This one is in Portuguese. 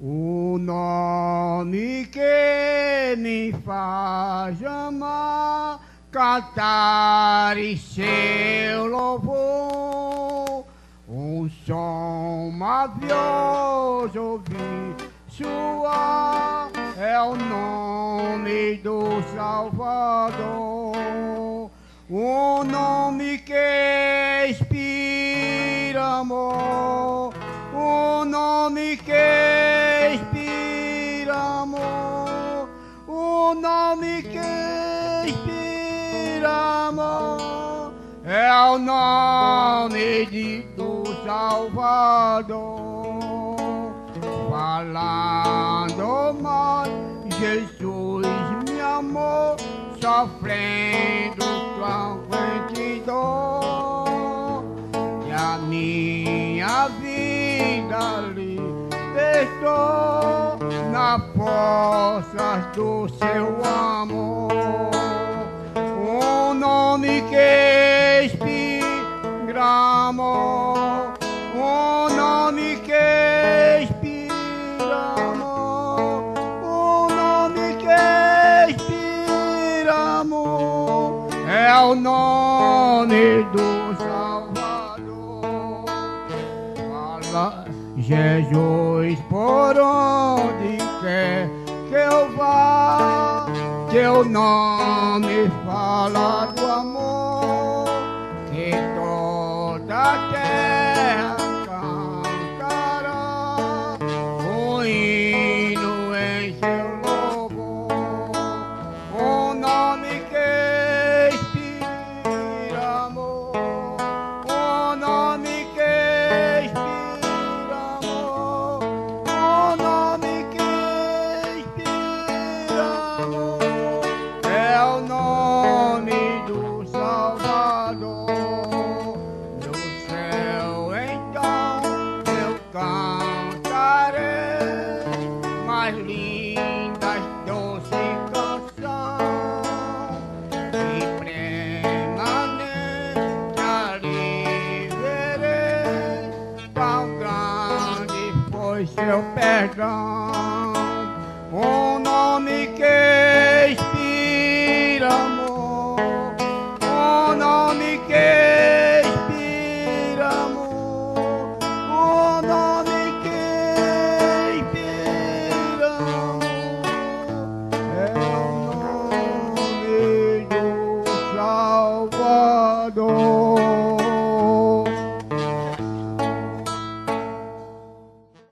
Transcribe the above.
O nome que me faz amar, cantar em seu louvor, um som maravilhoso ouvir soar, é o nome do Salvador, um nome que inspira amor, um nome que inspira amor, um nome que inspira amor, é o nome do Salvador. Falando mal, Jesus me amou, sofrendo tormento dor, e a minha vida libertou na força do seu amor. Um nome que inspira amor, um nome que inspira amor, um nome que inspira amor, é o nome do Salvador. Fala Jesus por onde quer que eu vá, teu nome fala do amor, e toda a terra cantará um hino em seu louvor. Um nome que inspira amor, um nome que inspira amor, um nome que inspira amor, é o nome do Salvador. Do céu então eu cantarei mais lindas doce canção, e plenamente ali verei, tão grande foi seu perdão. Um nome que inspira